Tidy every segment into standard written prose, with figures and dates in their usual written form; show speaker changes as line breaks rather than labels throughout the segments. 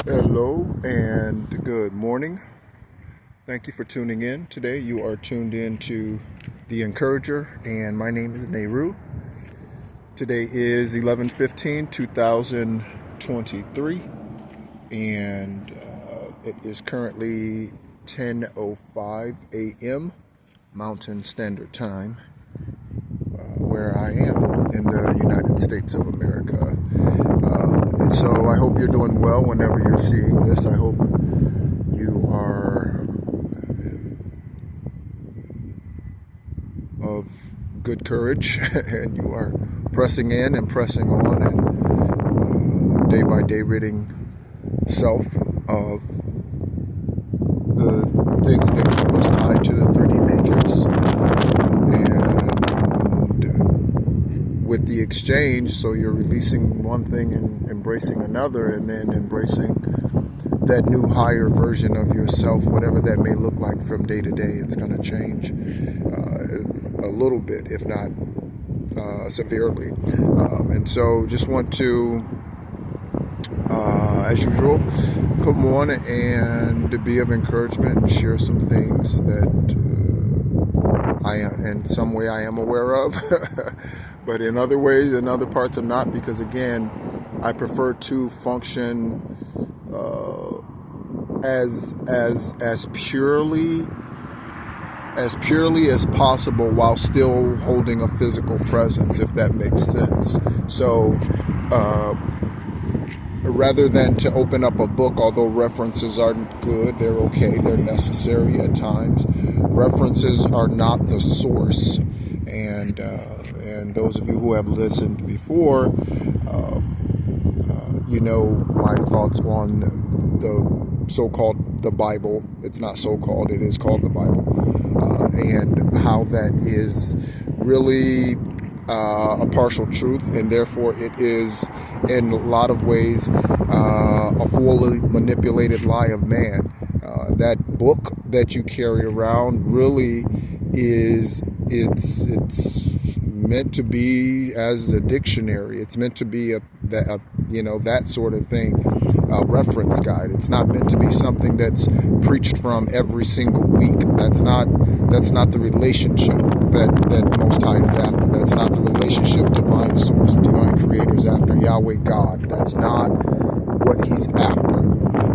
Hello and good morning. Thank you for tuning in. Today you are tuned in to The Encourager, and my name is Nehru. Today is 11/15/2023, and it is currently 10:05 a.m. Mountain Standard Time, where I am in the United States of America. And so I hope you're doing well whenever you're seeing this. I hope you are of good courage and you are pressing in and pressing on and day by day ridding self of the things that keep us tied to the 3D matrix. And with the exchange, so you're releasing one thing and embracing another, and then embracing that new higher version of yourself, whatever that may look like from day to day. It's going to change a little bit, if not severely. And so just want to, as usual, come on and to be of encouragement and share some things that I am, in some way I am aware of, but in other ways, in other parts I'm not, because again, I prefer to function as purely as possible while still holding a physical presence, if that makes sense. So rather than to open up a book, although references are good, they're okay, they're necessary at times, references are not the source. And those of you who have listened before, you know my thoughts on the so-called the Bible. It's not so-called, it is called the Bible, and how that is really a partial truth, and therefore it is in a lot of ways a fully manipulated lie of man. That book that you carry around really is, it's meant to be as a dictionary. It's meant to be that sort of thing, a reference guide. It's not meant to be something that's preached from every single week. That's not the relationship that Most High is after. That's not the relationship divine source, divine creator is after, Yahweh God. That's not what he's after.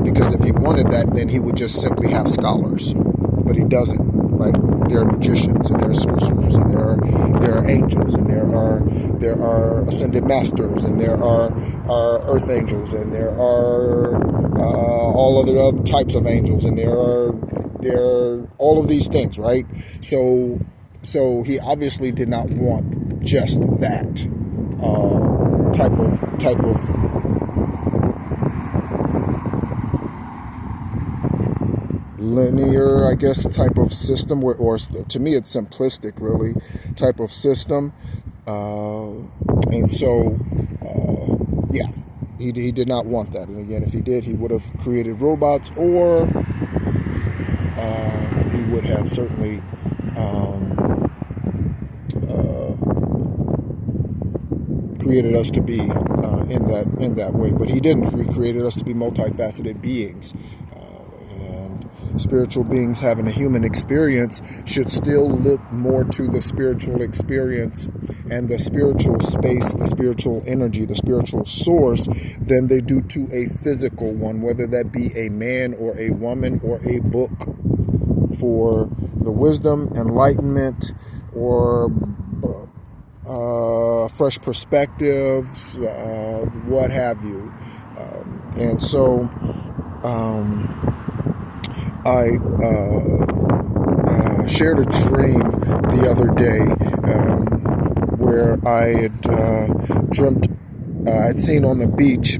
Because if he wanted that, then he would just simply have scholars. But he doesn't. Right? There are magicians, and there are sorcerers, and there are angels, and there are ascended masters, and there are earth angels, and there are all other types of angels, and there are all of these things, right? So he obviously did not want just that type of linear, I guess, type of system, or to me it's simplistic, really, type of system. And so he did not want that. And again, if he did, he would have created robots, or he would have certainly created us to be in that way. But he didn't. He created us to be multifaceted beings. Spiritual beings having a human experience should still look more to the spiritual experience and the spiritual space, the spiritual energy, the spiritual source, than they do to a physical one, whether that be a man or a woman or a book, for the wisdom, enlightenment, or fresh perspectives, what have you. And so I shared a dream the other day where I had dreamt, I'd seen on the beach,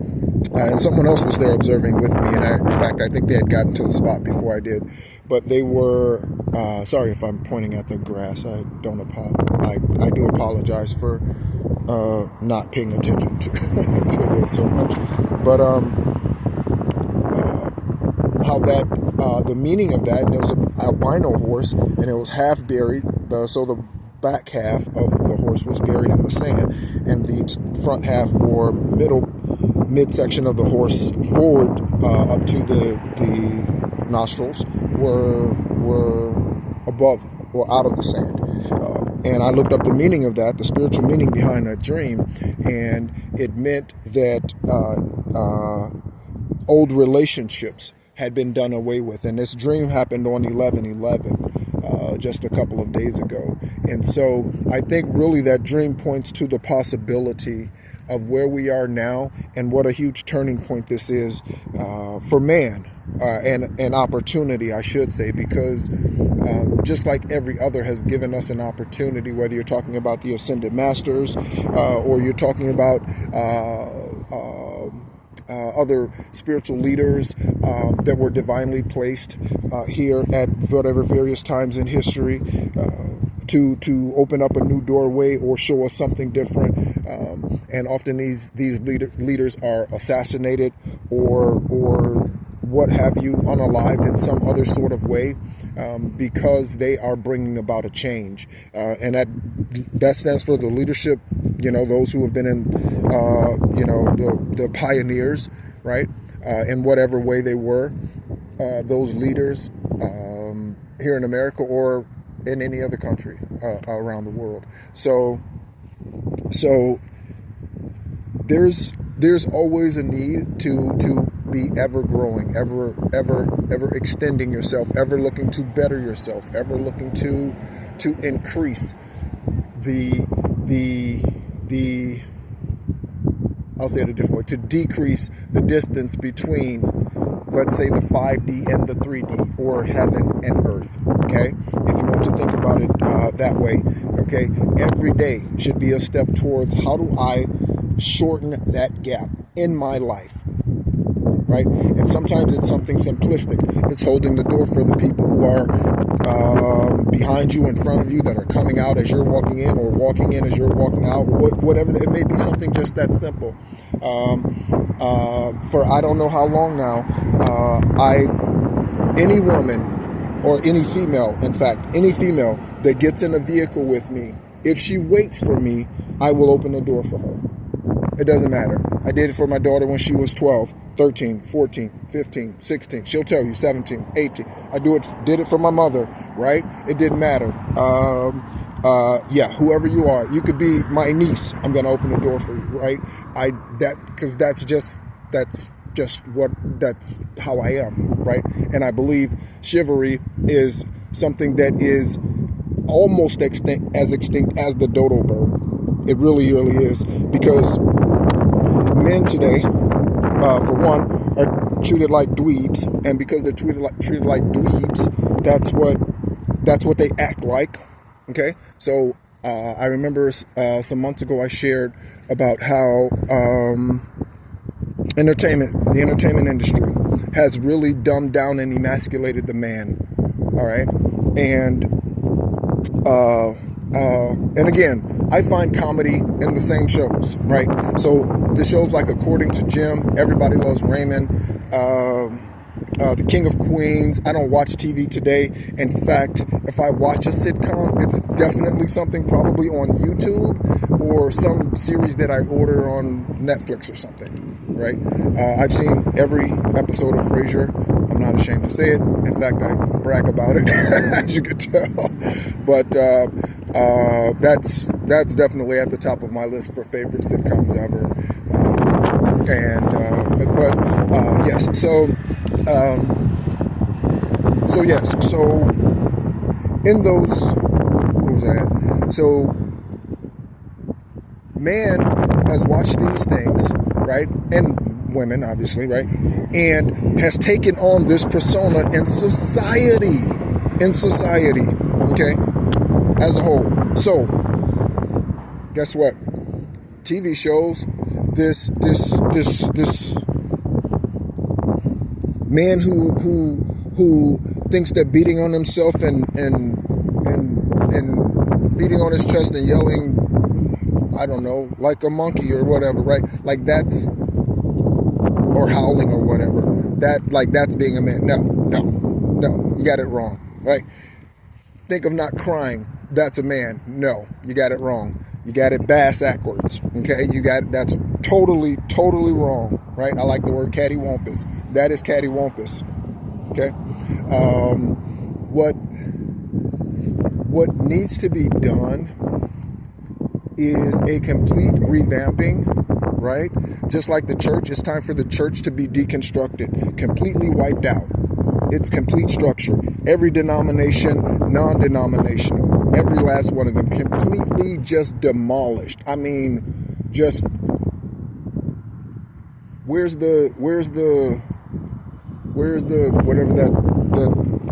and someone else was there observing with me, and in fact I think they had gotten to the spot before I did, but they were, sorry if I'm pointing at the grass, I do apologize for not paying attention to this so much, but how that, the meaning of that, and it was an albino horse, and it was half buried, so the back half of the horse was buried in the sand, and the front half or middle midsection of the horse forward up to the nostrils were above or out of the sand. And I looked up the meaning of that, the spiritual meaning behind that dream, and it meant that old relationships had been done away with. And this dream happened on 11/11, just a couple of days ago. And so I think really that dream points to the possibility of where we are now and what a huge turning point this is for man, and an opportunity, I should say, because just like every other has given us an opportunity, whether you're talking about the Ascended Masters or you're talking about other spiritual leaders that were divinely placed here at whatever various times in history to open up a new doorway or show us something different. And often these leaders are assassinated or what have you, unalived in some other sort of way, because they are bringing about a change. And that stands for the leadership, those who have been in, the pioneers, right? In whatever way they were, those leaders here in America or in any other country around the world. So there's always a need to be ever growing, ever extending yourself, ever looking to better yourself, ever looking to increase the I'll say it a different way, to decrease the distance between, let's say, the 5D and the 3D, or heaven and earth, okay? If you want to think about it that way, okay? Every day should be a step towards how do I shorten that gap in my life, right? And sometimes it's something simplistic. It's holding the door for the people who are behind you, in front of you, that are coming out as you're walking in, or walking in as you're walking out, whatever. It may be something just that simple. For I don't know how long now, any woman or any female, in fact, any female that gets in a vehicle with me, if she waits for me, I will open the door for her. It doesn't matter. I did it for my daughter when she was 12, 13, 14, 15, 16. She'll tell you 17, 18. I did it for my mother, right? It didn't matter. Whoever you are, you could be my niece. I'm going to open the door for you, right? Because that's how I am, right? And I believe chivalry is something that is almost extinct as the dodo bird. It really, really is, because men today, for one, are treated like dweebs, and because they're treated like dweebs, that's what they act like. Okay, so I remember some months ago I shared about how the entertainment industry has really dumbed down and emasculated the man. All right, and again, I find comedy in the same shows, right? So the shows like According to Jim, Everybody Loves Raymond, The King of Queens. I don't watch TV today. In fact, if I watch a sitcom, it's definitely something probably on YouTube or some series that I order on Netflix or something, right? I've seen every episode of Frasier. I'm not ashamed to say it. In fact, I brag about it, as you could tell. But that's definitely at the top of my list for favorite sitcoms ever. Yes. So in those, where was I at? So man has watched these things, right? And women, obviously, right? And has taken on this persona in society, okay, as a whole. So, guess what? TV shows, this man who thinks that beating on himself and beating on his chest and yelling, I don't know, like a monkey or whatever, right? Like that's, or howling or whatever. That's being a man. No, you got it wrong, right? Think of not crying. That's a man. No, you got it wrong. You got it bass backwards. Okay, that's totally wrong, right? I like the word cattywampus. That is cattywampus. Okay, what needs to be done is a complete revamping, right? Just like the church, it's time for the church to be deconstructed, completely wiped out. Its complete structure. Every denomination, non-denominational, every last one of them, completely just demolished. I mean, just where's the whatever that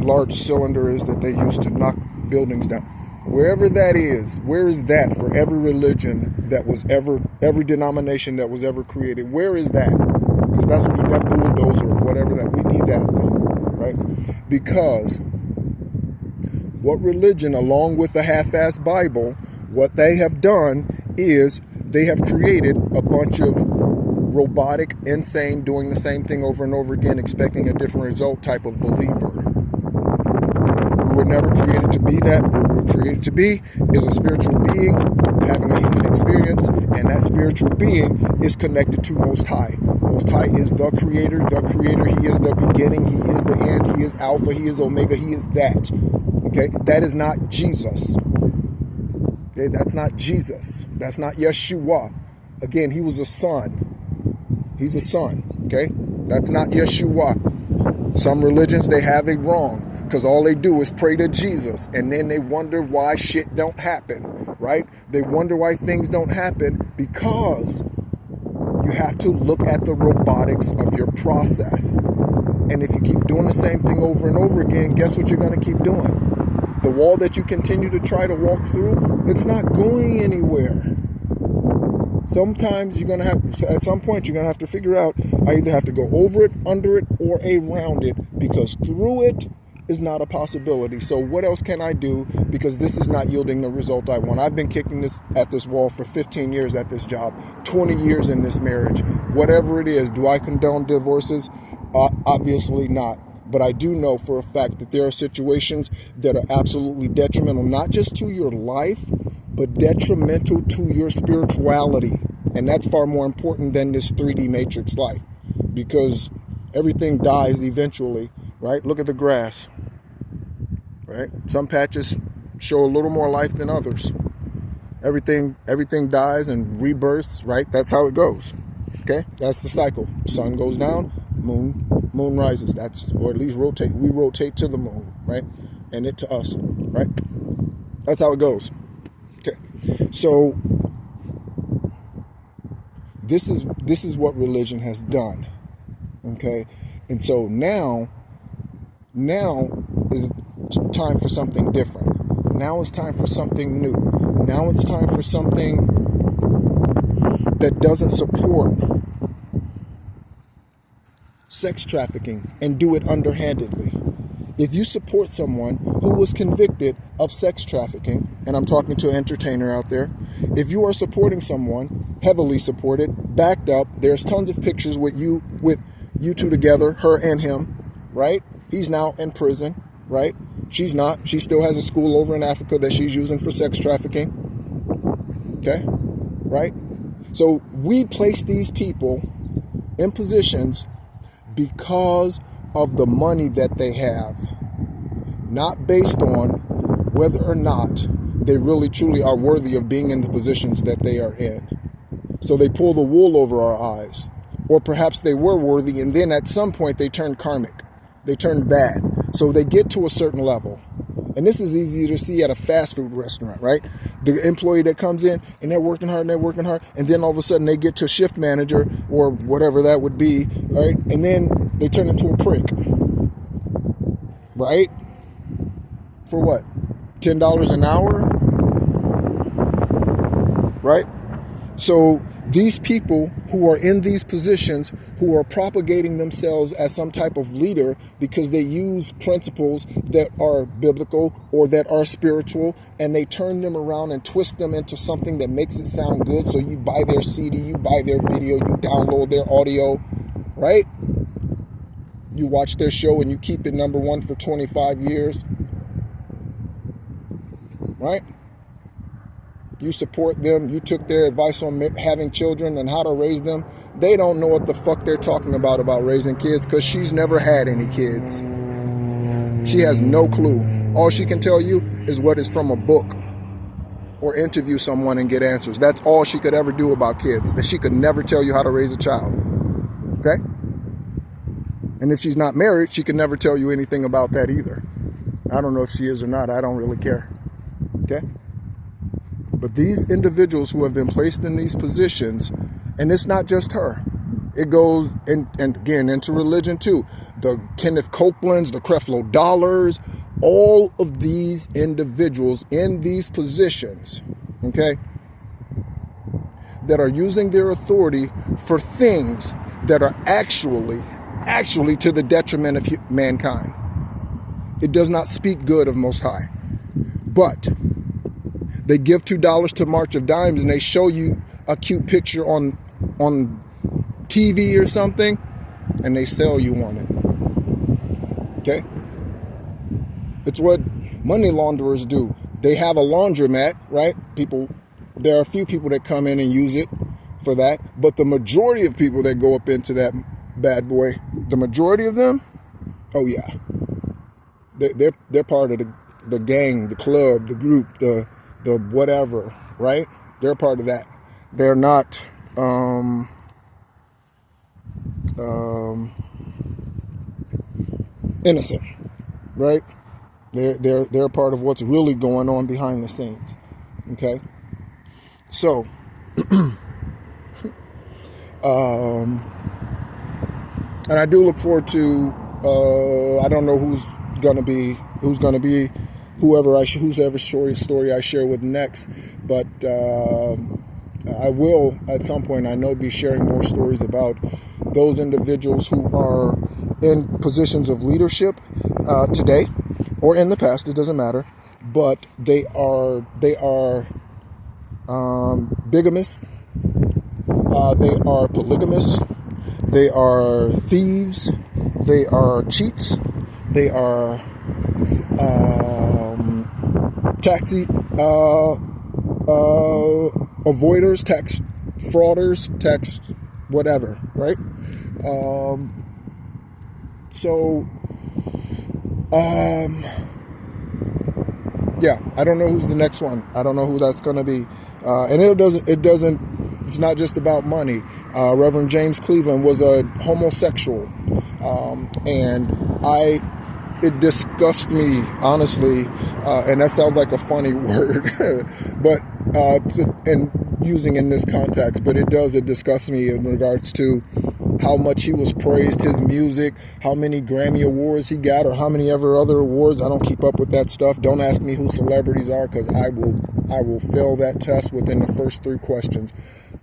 large cylinder is that they use to knock buildings down. Wherever that is, where is that for every religion that was ever, every denomination that was ever created? Where is that? Because that's that bulldozer or whatever that, we need that thing, right? Because what religion, along with the half-assed Bible, what they have done is they have created a bunch of robotic, insane, doing the same thing over and over again, expecting a different result type of believer. We were never created to be that. What we were created to be is a spiritual being having a human experience, and that spiritual being is connected to Most High. Most High is the creator, He is the beginning, He is the end, He is Alpha, He is Omega, He is that. Okay, that is not Jesus. Okay, that's not Jesus. That's not Yeshua. Again, He was a son. He's a son. Okay, that's not Yeshua. Some religions, they have it wrong, because all they do is pray to Jesus, and then they wonder why shit don't happen, right? They wonder why things don't happen because you have to look at the robotics of your process. And if you keep doing the same thing over and over again, guess what you're going to keep doing? The wall that you continue to try to walk through, it's not going anywhere. Sometimes you're going to have, at some point, you're going to have to figure out, I either have to go over it, under it, or around it, because through it is not a possibility. So what else can I do? Because this is not yielding the result I want. I've been kicking this at this wall for 15 years at this job, 20 years in this marriage, whatever it is. Do I condone divorces? Obviously not. But I do know for a fact that there are situations that are absolutely detrimental, not just to your life, but detrimental to your spirituality. And that's far more important than this 3D matrix life, because everything dies eventually, right? Look at the grass, right? Some patches show a little more life than others. Everything dies and rebirths, right? That's how it goes. Okay? That's the cycle. Sun goes down, moon rises. That's, or at least we rotate to the moon, right? And it to us, right? That's how it goes. Okay. So this is what religion has done. Okay? And so now is time for something different. Now it's time for something new. Now it's time for something that doesn't support sex trafficking and do it underhandedly. If you support someone who was convicted of sex trafficking, and I'm talking to an entertainer out there, if you are supporting someone, heavily supported, backed up, there's tons of pictures with you two together, her and him, right? He's now in prison, right? She's not. She still has a school over in Africa that she's using for sex trafficking. Okay? Right? So we place these people in positions because of the money that they have, not based on whether or not they really truly are worthy of being in the positions that they are in. So they pull the wool over our eyes. Or perhaps they were worthy, and then at some point they turned karmic. They turned bad. So they get to a certain level. And this is easy to see at a fast food restaurant, right? The employee that comes in and they're working hard, and then all of a sudden they get to shift manager or whatever that would be, right? And then they turn into a prick, right? For what? $10 an hour? Right? So these people who are in these positions, who are propagating themselves as some type of leader because they use principles that are biblical or that are spiritual, and they turn them around and twist them into something that makes it sound good. So you buy their CD, you buy their video, you download their audio, right? You watch their show and you keep it number one for 25 years, right? you support them, you took their advice on having children and how to raise them. They don't know what the fuck they're talking about raising kids, because she's never had any kids. She has no clue. All she can tell you is what is from a book or interview someone and get answers. That's all she could ever do about kids. That she could never tell you how to raise a child. Okay? And if she's not married, she could never tell you anything about that either. I don't know if she is or not. I don't really care. Okay? But these individuals who have been placed in these positions, and it's not just her. It goes, and again, into religion too. The Kenneth Copelands, the Creflo Dollars, all of these individuals in these positions, okay, that are using their authority for things that are actually to the detriment of mankind. It does not speak good of Most High. But they give $2 to March of Dimes and they show you a cute picture on TV or something, and they sell you on it. Okay? It's what money launderers do. They have a laundromat, right? There are a few people that come in and use it for that, but the majority of people that go up into that bad boy, the majority of them, oh yeah, they're part of the gang, the club, the group, the whatever, right? They're part of that. They're not innocent, right? They're part of what's really going on behind the scenes. Okay, so and I do look forward to I don't know who's gonna be whoever story I share with next, but I will at some point, I know, be sharing more stories about those individuals who are in positions of leadership today or in the past. It doesn't matter, but they are bigamists, they are polygamists, they are thieves, they are cheats, they are tax avoiders, tax frauders, tax whatever, right? Yeah, I don't know who's the next one. I don't know who that's going to be. And it's not just about money. Reverend James Cleveland was a homosexual. And it disgusts me, honestly, and that sounds like a funny word, but and using in this context, but it disgusts me in regards to how much he was praised, his music, how many Grammy Awards he got, or how many ever other awards. I don't keep up with that stuff. Don't ask me who celebrities are, because I will fail that test within the first 3 questions.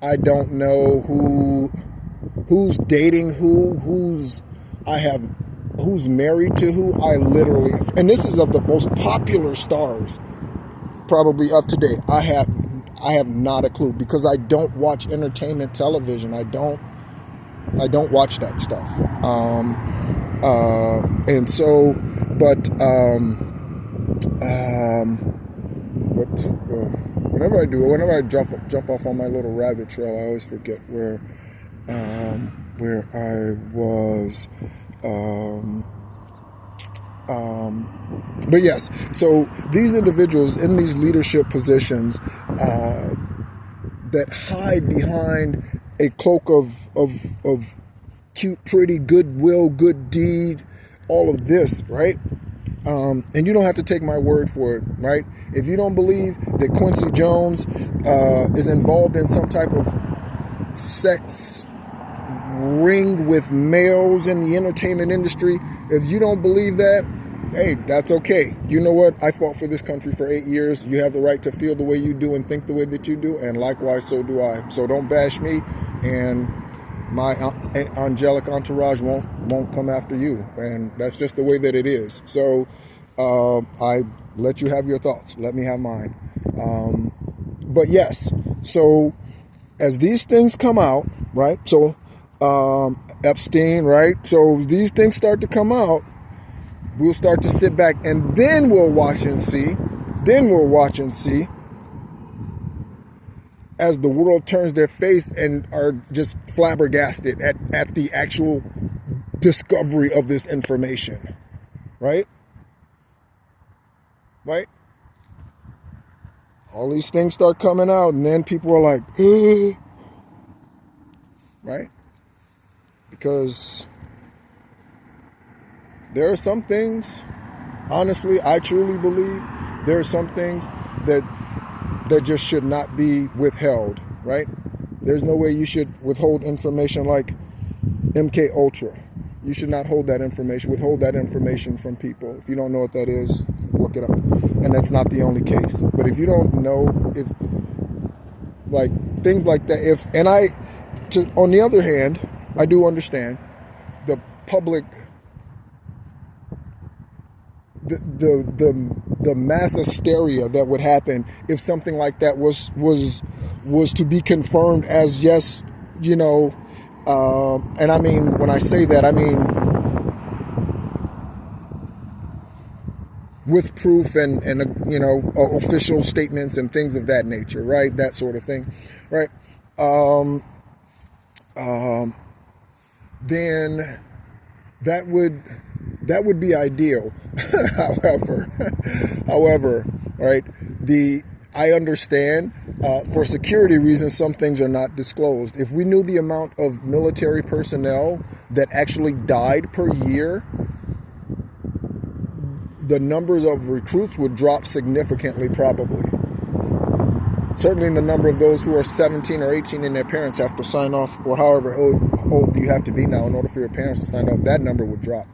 I don't know who's dating who's married to who. I literally, and this is of the most popular stars probably up to date. I have not a clue, because I don't watch entertainment television. I don't watch that stuff. And so, but whenever I jump off on my little rabbit trail, I always forget where I was. But yes, so these individuals in these leadership positions that hide behind a cloak of cute, pretty, goodwill, good deed, all of this, right? And you don't have to take my word for it, right? If you don't believe that Quincy Jones is involved in some type of sex ring with males in the entertainment industry, if you don't believe that, hey, that's okay. You know what? I fought for this country for 8 years. You have the right to feel the way you do and think the way that you do, and likewise, so do I. So don't bash me, and my angelic entourage won't come after you, and that's just the way that it is. So I let you have your thoughts. Let me have mine. But yes, so as these things come out, right? So Epstein, right? So these things start to come out, we'll start to sit back, and then we'll watch and see. as the world turns their face and are just flabbergasted at the actual discovery of this information, right? Right? All these things start coming out, and then people are like, right? Because there are some things, honestly, I truly believe there are some things that just should not be withheld, right? There's no way you should withhold information like MK Ultra. You should not withhold that information from people. If you don't know what that is, look it up. And that's not the only case. But if you don't know, if like things like that, on the other hand, I do understand the public, the mass hysteria that would happen if something like that was to be confirmed as yes, and I mean, when I say that, I mean with proof and official statements and things of that nature, right? That sort of thing, right? Then that would be ideal. However, right? I understand for security reasons some things are not disclosed. If we knew the amount of military personnel that actually died per year, the numbers of recruits would drop significantly, probably. Certainly the number of those who are 17 or 18 and their parents have to sign off, or however old you have to be now in order for your parents to sign off, that number would drop.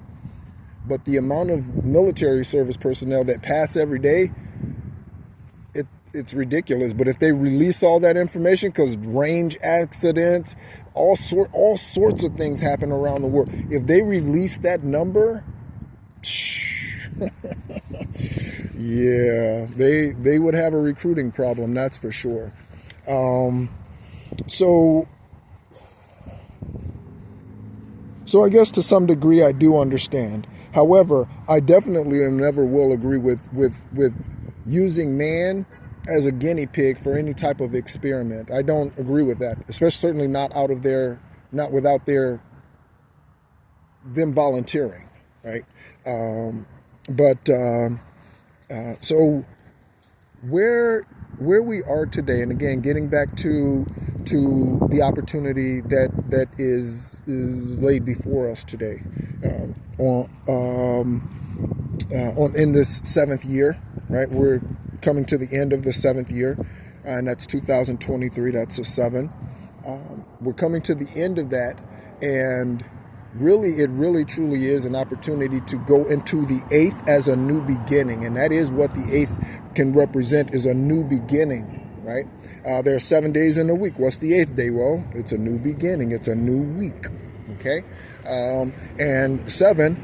But the amount of military service personnel that pass every day, it's ridiculous. But if they release all that information, because range accidents, all sorts of things happen around the world. If they release that number, yeah, they would have a recruiting problem, that's for sure. So I guess to some degree I do understand. However, I definitely and never will agree with using man as a guinea pig for any type of experiment. I don't agree with that, especially certainly not without them volunteering, right? So where we are today, and again, getting back to the opportunity that is laid before us today, in this 7th year, right? We're coming to the end of the 7th year, and that's 2023. That's a 7. We're coming to the end of that, and it really truly is an opportunity to go into the 8th as a new beginning, and that is what the 8th can represent, is a new beginning, right? There are 7 days in a week. What's the 8th day? Well, it's a new beginning. It's a new week, okay? And 7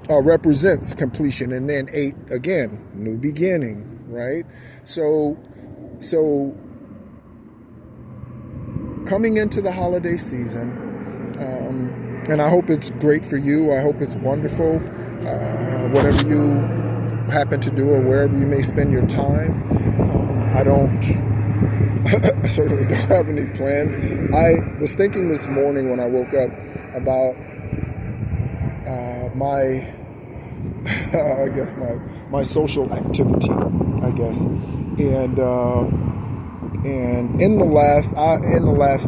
represents completion, and then 8 again, new beginning, right? So coming into the holiday season. And I hope it's great for you. I hope it's wonderful. Whatever you happen to do or wherever you may spend your time. I certainly don't have any plans. I was thinking this morning when I woke up about my social activity, I guess. And in the last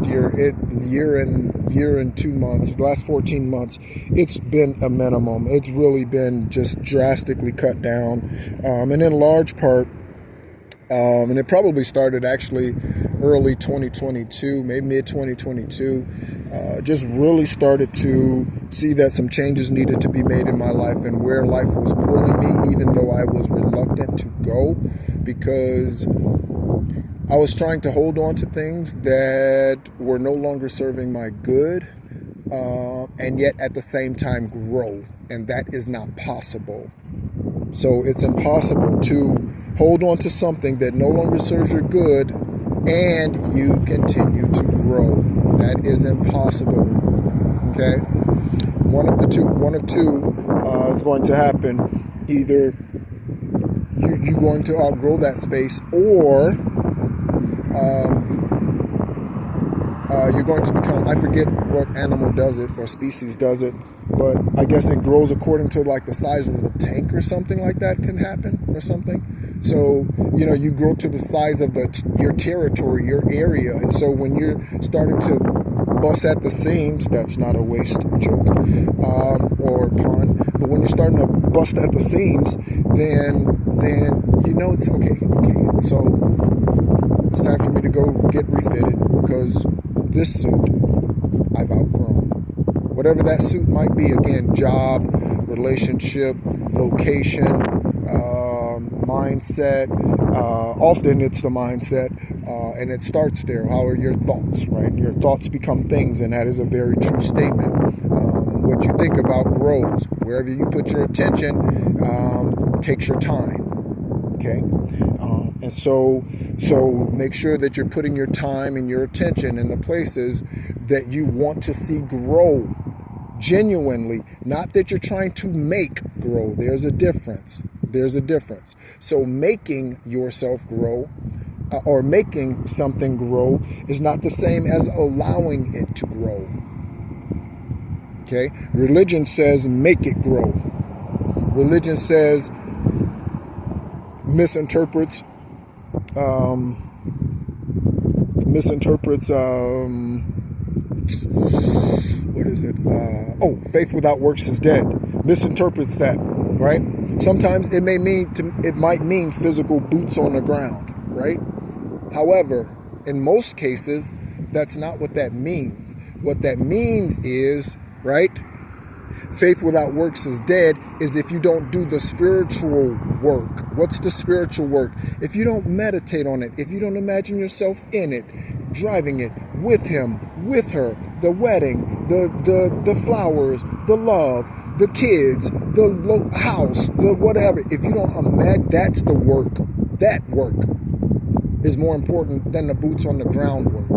year and 2 months, the last 14 months, it's been a minimum. It's really been just drastically cut down, and in large part, and it probably started actually early 2022, maybe mid 2022. Just really started to see that some changes needed to be made in my life and where life was pulling me, even though I was reluctant to go, because I was trying to hold on to things that were no longer serving my good, and yet at the same time grow, and that is not possible. So it's impossible to hold on to something that no longer serves your good and you continue to grow. That is impossible. Okay? One of two is going to happen. Either you're going to outgrow that space, or you're going to become, I forget what animal does it or species does it, but I guess it grows according to like the size of the tank or something like that can happen or something. So, you grow to the size of your territory, your area. And so when you're starting to bust at the seams, that's not a waste joke or pun, but when you're starting to bust at the seams, then it's okay. So it's time for me to go get refitted because this suit I've outgrown. Whatever that suit might be, again, job, relationship, location, mindset. Often it's the mindset, and it starts there. How are your thoughts, right? Your thoughts become things, and that is a very true statement. What you think about grows. Wherever you put your attention takes your time. Okay, and so make sure that you're putting your time and your attention in the places that you want to see grow genuinely, not that you're trying to make grow. There's a difference. So making yourself grow or making something grow is not the same as allowing it to grow. Okay, religion says make it grow. Religion says misinterprets what is it? Faith without works is dead. Misinterprets that, right? Sometimes it might mean physical boots on the ground, right? However, in most cases, that's not what that means. What that means is, right? Faith without works is dead is if you don't do the spiritual work. What's the spiritual work? If you don't meditate on it, if you don't imagine yourself in it, driving it with him, with her, the wedding, the flowers, the love, the kids, the house, the whatever. If you don't imagine, that's the work. That work is more important than the boots on the ground work.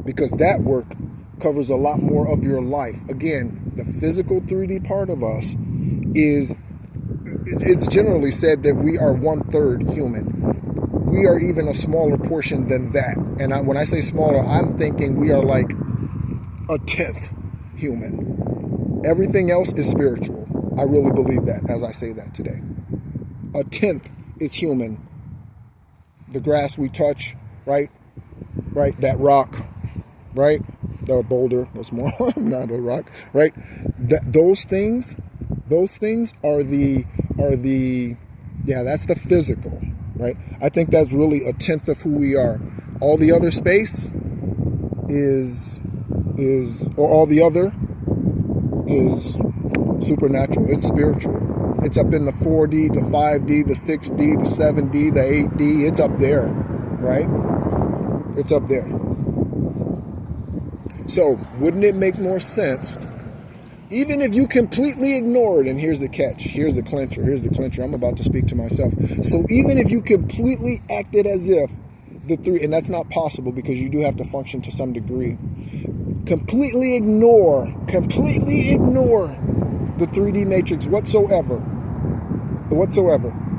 Because that work covers a lot more of your life. Again, the physical 3D part of us it's generally said that we are 1/3 human. We are even a smaller portion than that. And when I say smaller, I'm thinking we are like 1/10 human. Everything else is spiritual. I really believe that as I say that today. 1/10 is human. The grass we touch, right? Right? That rock, right? The boulder, that's more not a rock, right? Those things are the that's the physical, right? I think that's really 1/10 of who we are. All the other space is supernatural. It's spiritual. It's up in the 4D, the 5D, the 6D, the 7D, the 8D. It's up there, right? It's up there. So, wouldn't it make more sense, even if you completely ignore it, and here's the catch, here's the clincher, I'm about to speak to myself. So even if you completely acted as if the three, and that's not possible because you do have to function to some degree, completely ignore the 3D matrix whatsoever,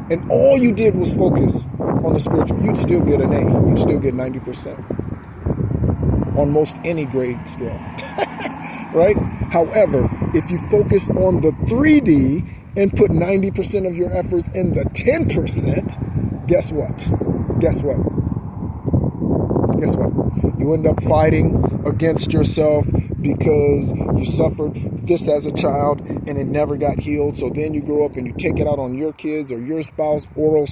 and all you did was focus on the spiritual, you'd still get an A, you'd still get 90%. On most any grade scale, right? However, if you focused on the 3D and put 90% of your efforts in the 10%, guess what? You end up fighting against yourself because you suffered this as a child and it never got healed. So then you grow up and you take it out on your kids or your spouse or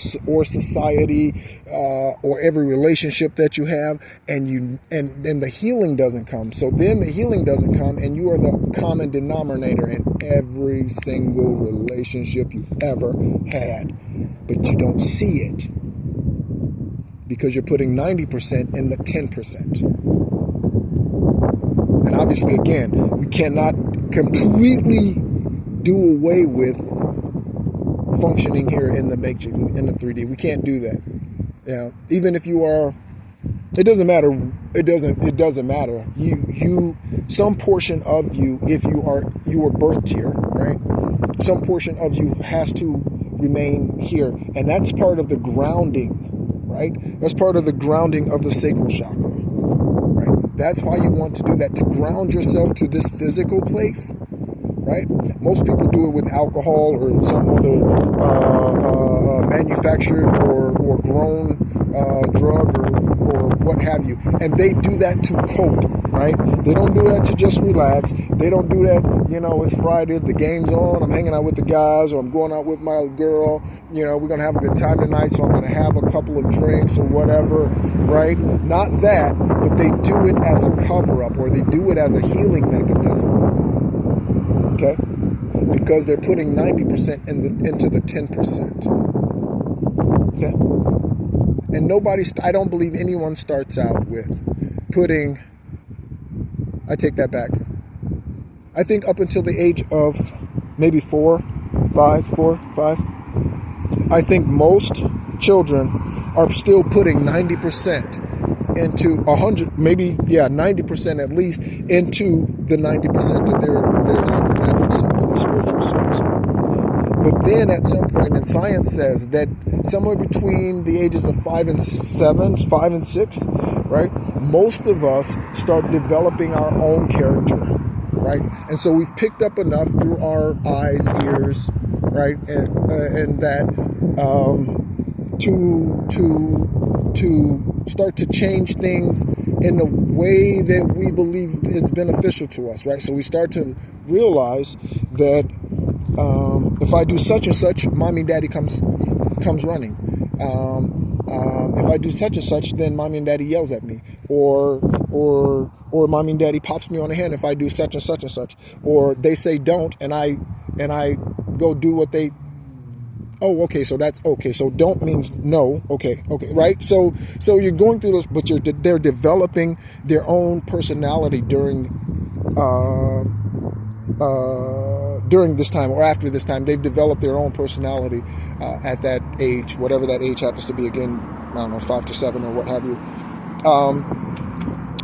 society or every relationship that you have, and the healing doesn't come. So then the healing doesn't come, and you are the common denominator in every single relationship you've ever had, but you don't see it because you're putting 90% in the 10%. And obviously, again, we cannot completely do away with functioning here in the matrix, in the 3D. We can't do that. Even if you are, it doesn't matter. It doesn't matter. You, some portion of you, if you were birthed here, right? Some portion of you has to remain here, and that's part of the grounding right? That's part of the grounding of the sacral chakra, right? That's why you want to do that, to ground yourself to this physical place, right? Most people do it with alcohol or some other manufactured or grown drug or what have you. And they do that to cope, right? They don't do that to just relax. They don't do that, it's Friday, the game's on, I'm hanging out with the guys, or I'm going out with my girl, we're going to have a good time tonight, so I'm going to have a couple of drinks or whatever, right? Not that, but they do it as a cover-up, or they do it as a healing mechanism, okay? Because they're putting 90% into the 10%, okay? And I don't believe anyone starts out with putting, I take that back. I think up until the age of maybe 4, 5, I think most children are still putting 90% into 100, maybe, 90% at least, into the 90% of their supernatural selves, their spiritual selves. But then at some point, and science says that somewhere between the ages of 5 and 6, right, most of us start developing our own character, right? And so we've picked up enough through our eyes, ears, right, and that to start to change things in a way that we believe is beneficial to us, right? So we start to realize that if I do such and such, mommy and daddy comes running. If I do such and such, then mommy and daddy yells at me, or mommy and daddy pops me on the hand if I do such and such and such, or they say don't, and I go do what they. Oh, okay. So that's okay. So don't means no. Okay, right. So you're going through those, but they're developing their own personality during this time, or after this time. They've developed their own personality at that age, whatever that age happens to be. Again, I don't know, 5 to 7 or what have you.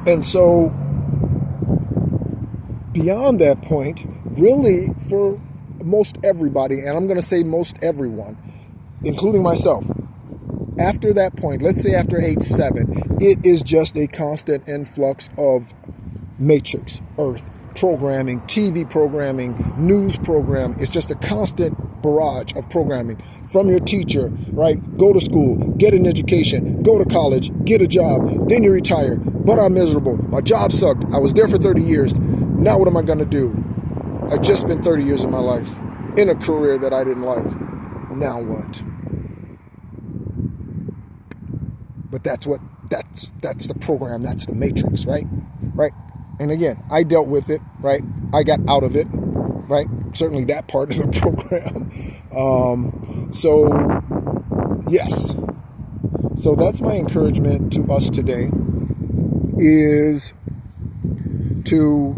And so beyond that point, really, for most everybody, and I'm going to say most everyone, including myself, after that point, let's say after age 7, it is just a constant influx of matrix, earth, programming, TV programming, news program. It's just a constant barrage of programming from your teacher, right? Go to school, get an education, go to college, get a job, then you retire. But I'm miserable. My job sucked. I was there for 30 years. Now what am I going to do? I just spent 30 years of my life in a career that I didn't like. Now what? But that's the program. That's the matrix, right? Right. And again, I dealt with it, right? I got out of it, right? Certainly that part of the program. So, yes. So that's my encouragement to us today, is to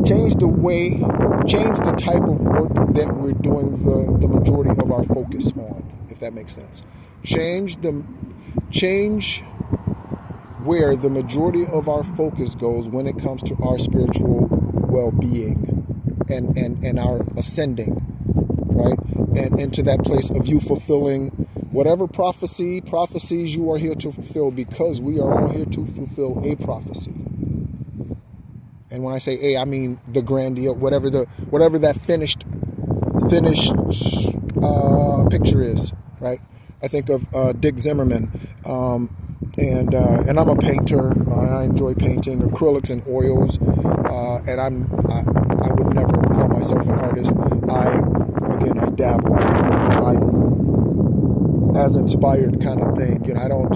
change the type of work that we're doing the majority of our focus on, if that makes sense. Change where the majority of our focus goes when it comes to our spiritual well-being and our ascending, right? And into that place of you fulfilling whatever prophecies you are here to fulfill, because we are all here to fulfill a prophecy. And when I say a, I mean the grandiose, whatever that finished picture is, right? I think of Dick Zimmerman, and I'm a painter. I enjoy painting acrylics and oils, and I would never call myself an artist. I dabble. As inspired kind of thing. I don't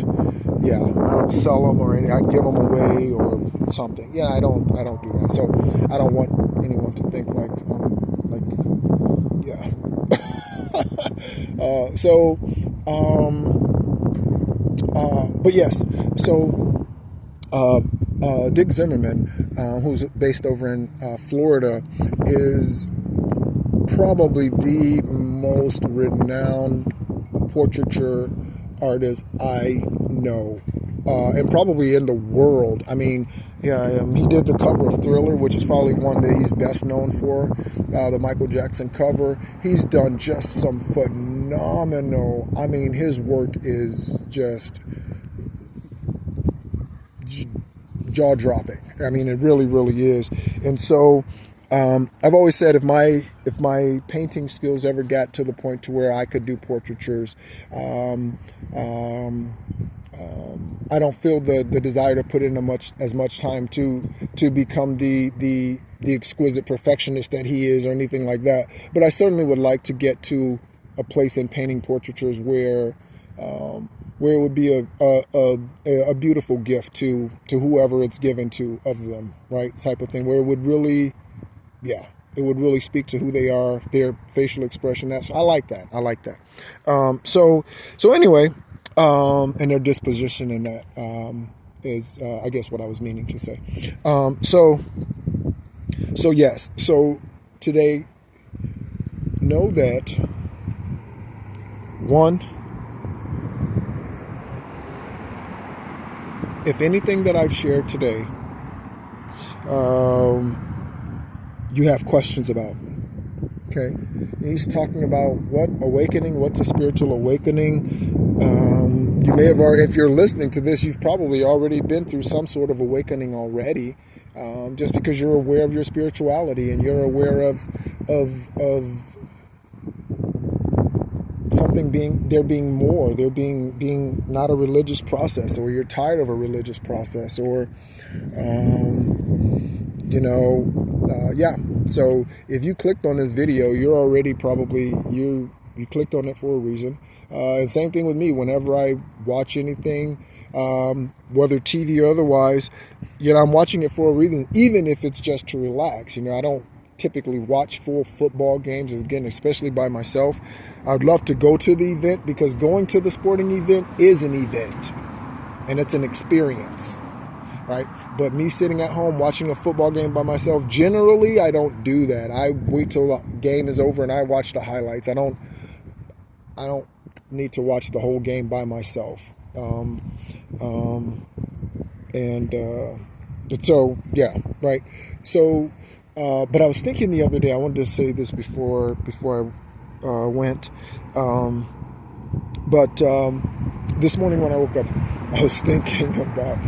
sell them or anything. I give them away or something. I don't do that. So I don't want anyone to think but yes. So Dick Zimmerman, who's based over in Florida, is probably the most renowned portraiture artist I know. and probably in the world. I mean, yeah, he did the cover of Thriller, which is probably one that he's best known for, the Michael Jackson cover. He's done just some phenomenal, I mean, his work is just jaw-dropping. I mean, it really, really is. And so I've always said if my painting skills ever got to the point to where I could do portraitures, I don't feel the desire to put in as much time to become the exquisite perfectionist that he is or anything like that. But I certainly would like to get to a place in painting portraitures where it would be a beautiful gift to whoever it's given to of them, right? Type of thing where it would really, yeah, it would really speak to who they are, their facial expression. I like that. So anyway, and their disposition in that is, I guess, what I was meaning to say. So yes. So today, know that one, if anything that I've shared today, you have questions about, okay? He's talking about what awakening, what's a spiritual awakening. You may have already, if you're listening to this, you've probably already been through some sort of awakening already, just because you're aware of your spirituality and you're aware of something being more, there being not a religious process, or you're tired of a religious process, or yeah. So if you clicked on this video, you're already probably you clicked on it for a reason. And same thing with me. Whenever I watch anything, whether TV or otherwise, I'm watching it for a reason, even if it's just to relax. I don't typically watch full football games, again, especially by myself. I'd love to go to the event, because going to the sporting event is an event and it's an experience, right? But me sitting at home watching a football game by myself, generally I don't do that. I wait till the game is over and I watch the highlights. I don't need to watch the whole game by myself. So yeah, right. So but I was thinking the other day, I wanted to say this before I went, but this morning when I woke up, I was thinking about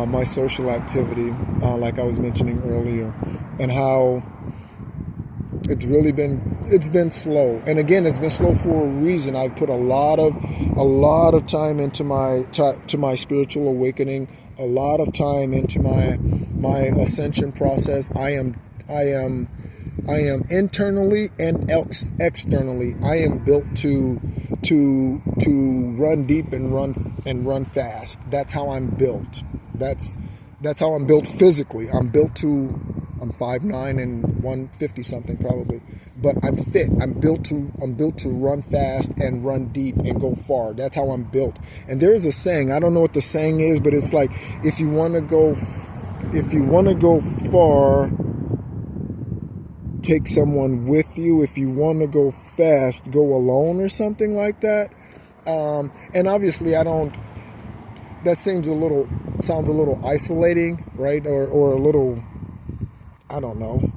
my social activity, like I was mentioning earlier, and how it's been slow. And again, it's been slow for a reason. I've put a lot of time into my spiritual awakening, a lot of time into my ascension process. I am internally and externally. I am built to run deep and run fast. That's how I'm built. That's how I'm built physically. I'm 5'9" and 150 something probably, but I'm fit. I'm built to run fast and run deep and go far. That's how I'm built. And there's a saying, I don't know what the saying is, but it's like, if you want to go far, take someone with you. If you want to go fast, go alone, or something like that. And obviously that sounds a little isolating, right? Or a little, I don't know.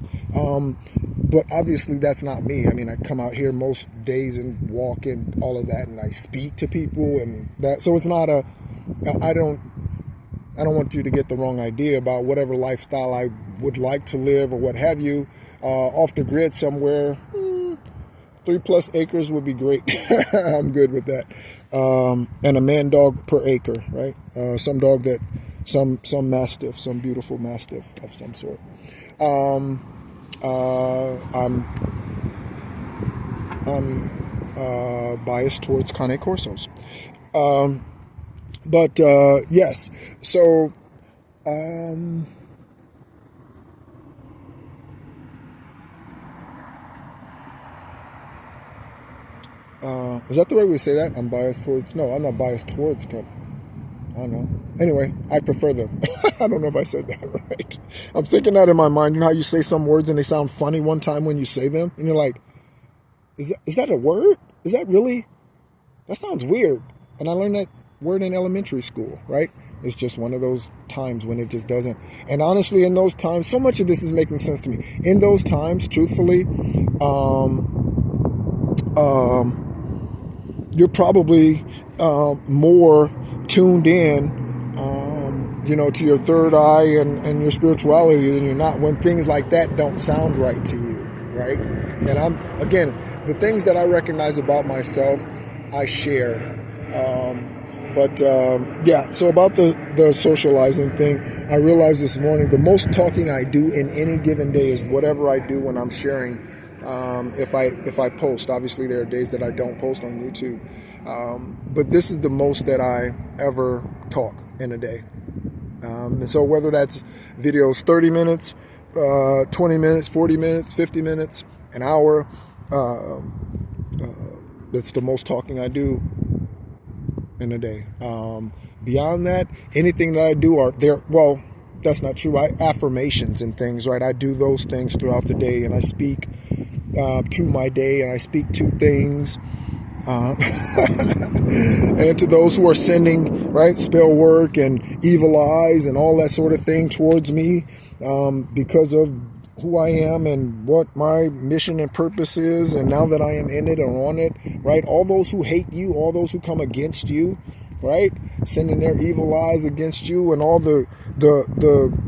But obviously that's not me. I mean, I come out here most days and walk and all of that, and I speak to people and that. So it's not I don't want you to get the wrong idea about whatever lifestyle I would like to live or what have you. Off the grid somewhere, 3+ acres would be great. I'm good with that. And a man dog per acre, right? Some mastiff, some beautiful mastiff of some sort. I'm biased towards Cane Corsos. But yes, so is that the way we say that? I'm biased towards... No, I'm not biased towards... I don't know. Anyway, I prefer them. I don't know if I said that right. I'm thinking that in my mind. You know how you say some words and they sound funny one time when you say them? And you're like, is that a word? Is that really... That sounds weird. And I learned that word in elementary school, right? It's just one of those times when it just doesn't. And honestly, in those times, so much of this is making sense to me. In those times, truthfully, you're probably more tuned in, to your third eye and your spirituality than you're not when things like that don't sound right to you, right? And the things that I recognize about myself, I share. So about the socializing thing, I realized this morning the most talking I do in any given day is whatever I do when I'm sharing. If I post, obviously there are days that I don't post on YouTube, but this is the most that I ever talk in a day. And so whether that's videos 30 minutes, 20 minutes, 40 minutes, 50 minutes, an hour, that's the most talking I do in a day. Beyond that, anything that I do that's not true. Affirmations and things, right? I do those things throughout the day, and I speak to my day, and I speak to things. And to those who are sending, right, spell work and evil eyes and all that sort of thing towards me, because of who I am and what my mission and purpose is, and now that I am in it and on it, right? All those who hate you, all those who come against you, right? Sending their evil eyes against you, and all the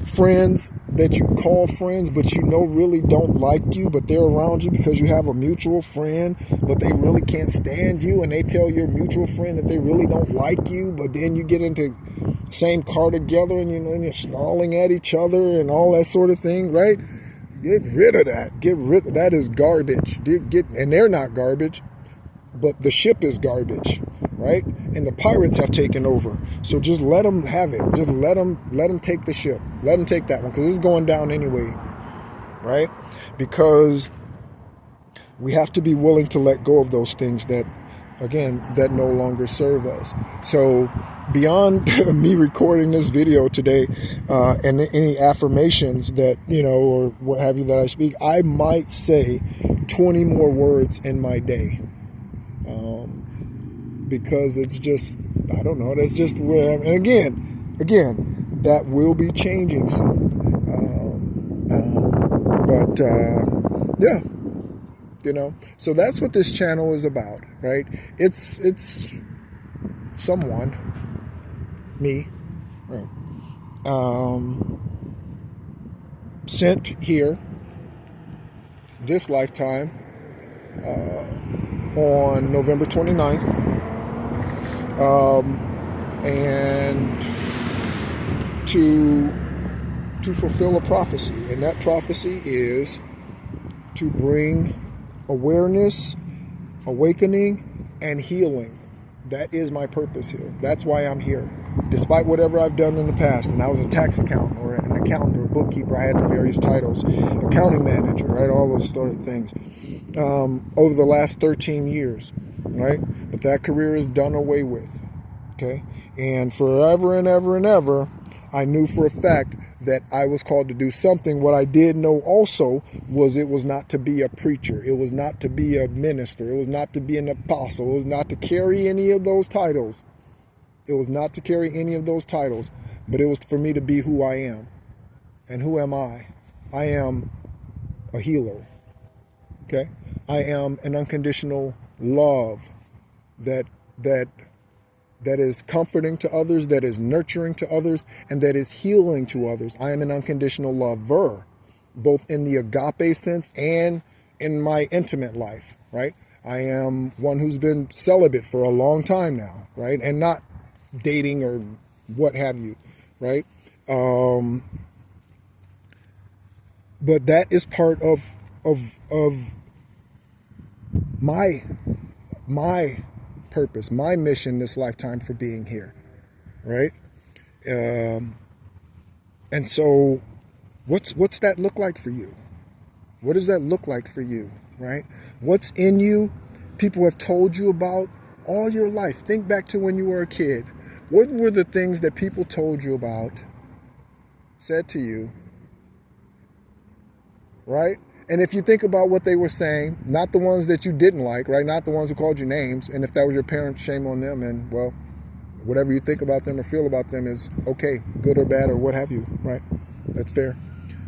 friends that you call friends, but really don't like you, but they're around you because you have a mutual friend, but they really can't stand you, and they tell your mutual friend that they really don't like you, but then you get into same car together and you're snarling at each other and all that sort of thing, right? Get rid of that. That is garbage. And they're not garbage, but the ship is garbage, right? And the pirates have taken over. So just let them have it. Just let them take the ship. Let them take that one, because it's going down anyway, right? Because we have to be willing to let go of those things that no longer serve us. So beyond me recording this video today, and any affirmations that, or what have you that I speak, I might say 20 more words in my day. Because it's just, I don't know, that's just where I'm, and again, that will be changing soon. So that's what this channel is about, right? It's someone, me, right, sent here this lifetime on November 29th, and to fulfill a prophecy. And that prophecy is to bring awareness, awakening, and healing. That is my purpose here. That's why I'm here. Despite whatever I've done in the past, and I was a tax accountant or an accountant or a bookkeeper, I had various titles, accounting manager, right, all those sort of things, over the last 13 years, right? But that career is done away with, okay? And forever and ever and ever, I knew for a fact that I was called to do something. What I did know also was it was not to be a preacher. It was not to be a minister. It was not to be an apostle. It was not to carry any of those titles. It was not to carry any of those titles, but it was for me to be who I am. And who am I? I am a healer, okay? I am an unconditional love that is comforting to others, that is nurturing to others, and that is healing to others. I am an unconditional lover, both in the agape sense and in my intimate life, right? I am one who's been celibate for a long time now, right? And not dating or what have you, right? But that is part of my purpose, my mission this lifetime for being here, right? And so what's that look like for you? What does that look like for you, right? What's in you? People have told you about all your life. Think back to when you were a kid. What were the things that people told you about, said to you, right? And if you think about what they were saying, not the ones that you didn't like, right? Not the ones who called you names. And if that was your parents, shame on them. And, well, Whatever you think about them or feel about them is okay, good or bad or what have you, right? That's fair.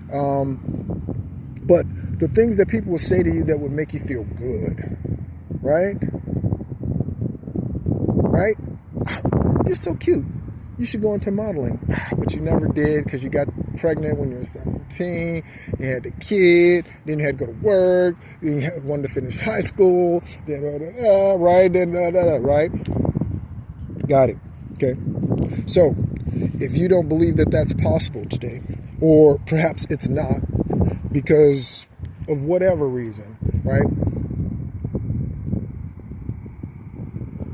But the things that people will say to you that would make you feel good, right? Right? You're so cute. You should go into modeling. But you never did because you got pregnant when you were 17. You had the kid. Then you had to go to work. Then you wanted to finish high school. Then, right? Right? Got it. Okay. So, if you don't believe that that's possible today, or perhaps it's not because of whatever reason, right?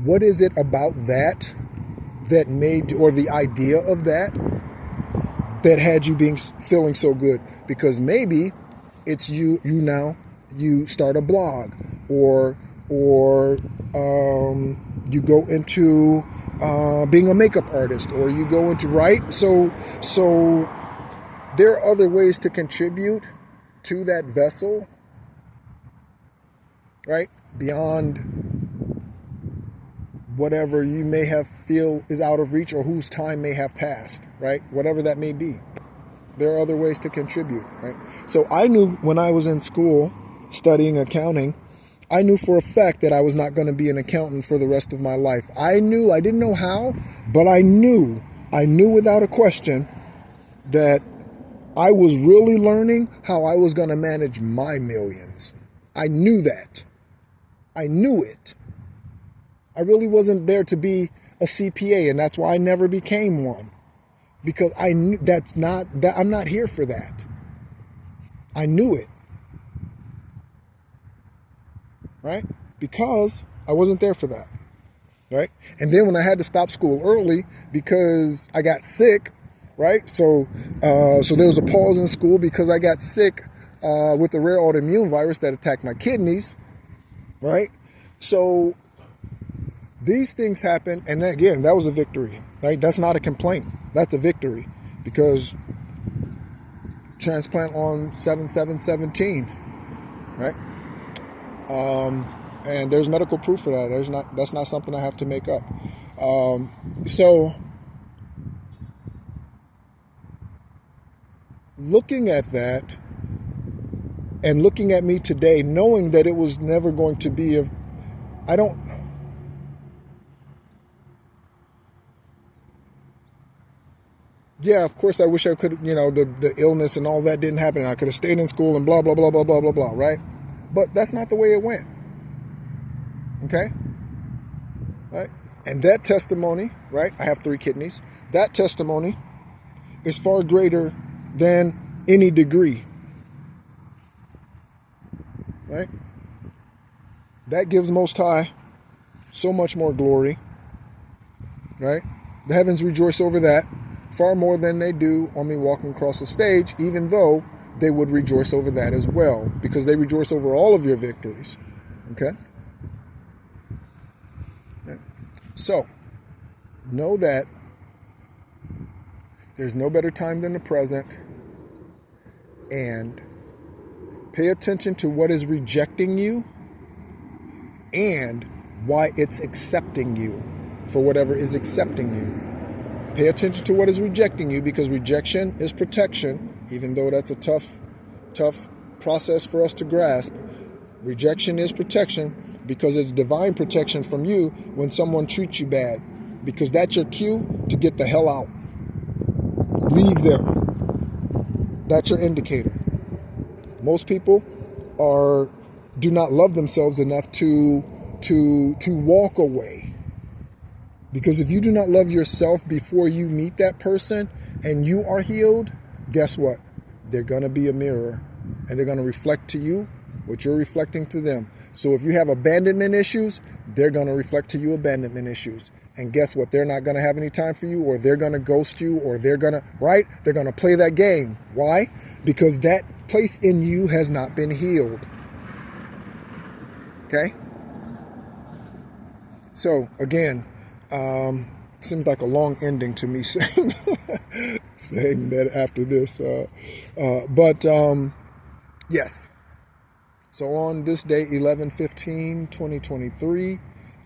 What is it about that made, or the idea of that had you feeling so good? Because maybe it's you start a blog, or you go into being a makeup artist, or you go into, right? So there are other ways to contribute to that vessel, right? Beyond whatever you may feel is out of reach, or whose time may have passed, right? Whatever that may be. There are other ways to contribute, right? So I knew when I was in school studying accounting, I knew for a fact that I was not going to be an accountant for the rest of my life. I didn't know how, but I knew without a question that I was really learning how I was going to manage my millions. I knew that. I knew it. I really wasn't there to be a CPA, and that's why I never became one. Because I knew I'm not here for that. I knew it. Right? Because I wasn't there for that. Right? And then when I had to stop school early because I got sick, right? So there was a pause in school because I got sick with a rare autoimmune virus that attacked my kidneys, right? So these things happen, and again, that was a victory, right? That's not a complaint. That's a victory, because transplant on 7/7/17, right? And there's medical proof for that. That's not something I have to make up. So looking at that and looking at me today, knowing that it was never going to be yeah, of course I wish I could, the illness and all that didn't happen. I could have stayed in school and blah, blah, blah, blah, blah, blah, blah, right? But that's not the way it went. Okay? Right? And that testimony, right? I have 3 kidneys. That testimony is far greater than any degree. Right? That gives Most High so much more glory. Right? The heavens rejoice over that far more than they do on me walking across the stage, even though they would rejoice over that as well, because they rejoice over all of your victories. Okay? So, know that there's no better time than the present, and pay attention to what is rejecting you and why it's accepting you for whatever is accepting you. Pay attention to what is rejecting you, because rejection is protection, even though that's a tough process for us to grasp. Rejection is protection, because it's divine protection from you when someone treats you bad, because that's your cue to get the hell out. Leave them. That's your indicator. Most people do not love themselves enough to walk away. Because if you do not love yourself before you meet that person and you are healed, guess what? They're going to be a mirror, and they're going to reflect to you what you're reflecting to them. So if you have abandonment issues, they're going to reflect to you abandonment issues. And guess what? They're not going to have any time for you, or they're going to ghost you, or they're going to, right? They're going to play that game. Why? Because that place in you has not been healed. Okay? So again, seems like a long ending to me saying that after this. But yes. So on this day, 11/15/2023,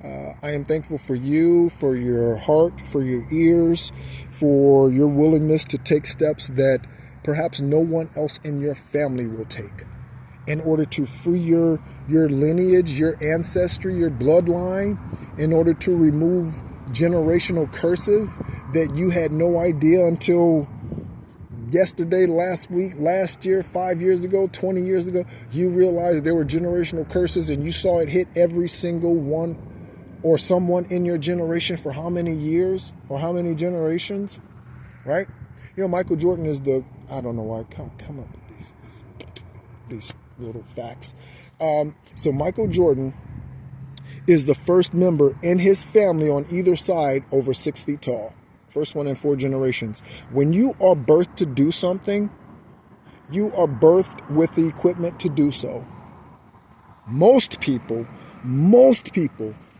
I am thankful for you, for your heart, for your ears, for your willingness to take steps that perhaps no one else in your family will take in order to free your lineage, your ancestry, your bloodline, in order to remove generational curses that you had no idea until yesterday, last week, last year, 5 years ago, 20 years ago. You realized there were generational curses and you saw it hit every single one or someone in your generation for how many years or how many generations, right? You know, Michael Jordan is I don't know why I can't come up with these little facts. So Michael Jordan is the first member in his family on either side over 6 feet tall. First one in 4 generations. When you are birthed to do something, you are birthed with the equipment to do so. Most people,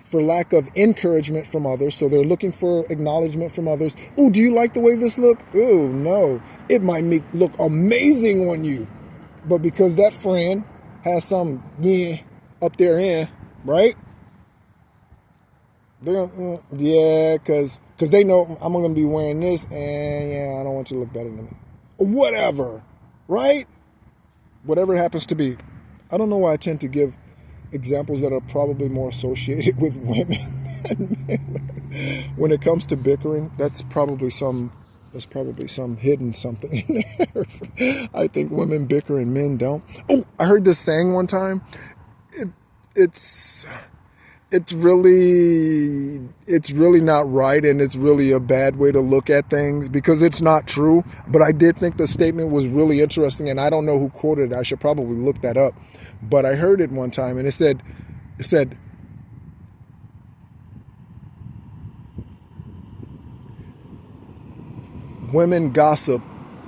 for lack of encouragement from others, so they're looking for acknowledgement from others. Oh, do you like the way this look? Oh, no. It might look amazing on you. But because that friend has some up their end, right? They're because they know I'm going to be wearing this, and I don't want you to look better than me. Or whatever, right? Whatever it happens to be. I don't know why I tend to give examples that are probably more associated with women than men. When it comes to bickering, there's probably some hidden something in there. I think women bicker and men don't. Oh, I heard this saying one time. It's really not right, and it's really a bad way to look at things because it's not true. But I did think the statement was really interesting, and I don't know who quoted it. I should probably look that up. But I heard it one time, and it said, women gossip.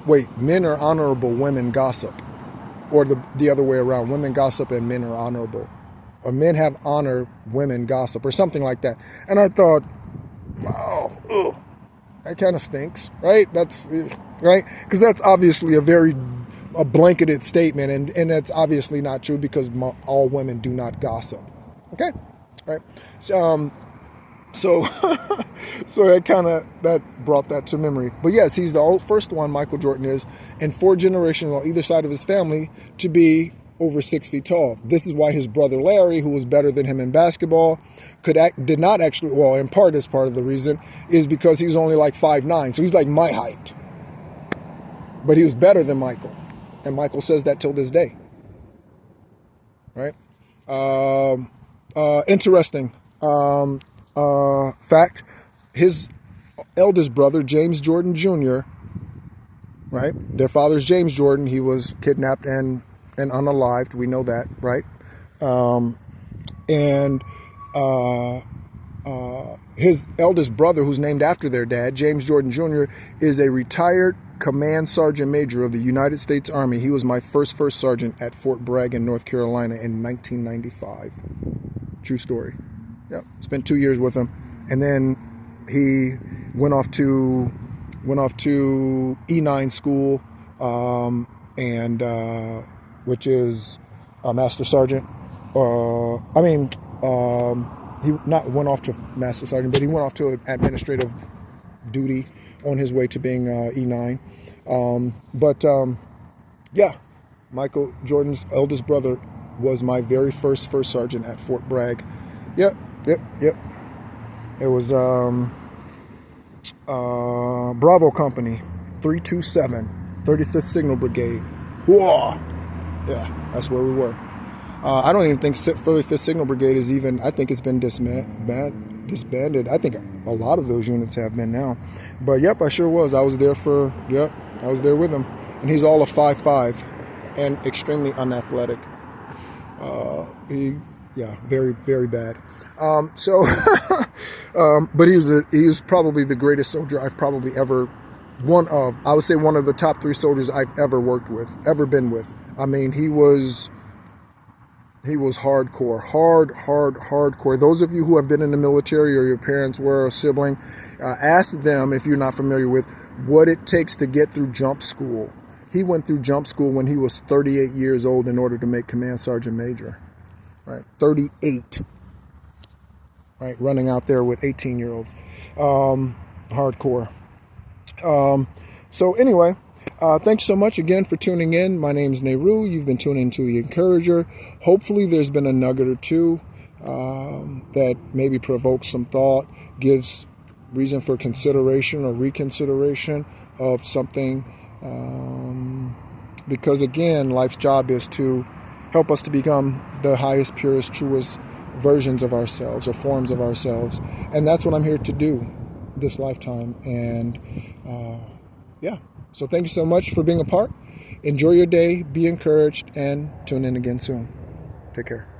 Wait, men are honorable, women gossip. Or the other way around. Women gossip and men are honorable. Or men have honor, women gossip, or something like that. And I thought, wow, that kind of stinks, right? That's right, because that's obviously a blanketed statement, and that's obviously not true because all women do not gossip. Okay, right? So that brought that to memory. But yes, he's the first one, Michael Jordan is, in 4 generations on either side of his family to be over 6 feet tall. This is why his brother Larry, who was better than him in basketball, did not actually, well, in part as part of the reason, is because he was only like 5'9", so he's like my height. But he was better than Michael. And Michael says that till this day. Right? Interesting fact, his eldest brother, James Jordan Jr., right? Their father's James Jordan. He was kidnapped and unalived. We know that, right? His eldest brother, who's named after their dad, James Jordan Jr., is a retired command sergeant major of the United States Army. He was my first sergeant at Fort Bragg in North Carolina in 1995. True story. Yeah, spent 2 years with him, and then he went off to E9 school, which is a master sergeant. He not went off to master sergeant, but he went off to administrative duty on his way to being E9. Michael Jordan's eldest brother was my very first sergeant at Fort Bragg. Yep. It was Bravo Company, 327, 35th Signal Brigade. Whoa! Yeah, that's where we were. I don't even think 35th Signal Brigade is even, I think it's been disbanded. I think a lot of those units have been now. But yep, I sure was. I was there with him. And he's all of 5'5" and extremely unathletic. Very, very bad. But he was probably the greatest soldier I've probably ever, I would say one of the top 3 soldiers I've ever been with. I mean, he was hardcore, hardcore. Those of you who have been in the military or your parents were a sibling, ask them, if you're not familiar with, what it takes to get through jump school. He went through jump school when he was 38 years old in order to make command sergeant major. Right, 38. right? Running out there with 18-year-olds, hardcore. So anyway, thanks so much again for tuning in. My name's Nehru. You've been tuning to The Encourager. Hopefully there's been a nugget or two that maybe provokes some thought, gives reason for consideration or reconsideration of something. Because again, life's job is to help us to become the highest, purest, truest versions of ourselves or forms of ourselves. And that's what I'm here to do this lifetime. And yeah, so thank you so much for being a part. Enjoy your day, be encouraged, and tune in again soon. Take care.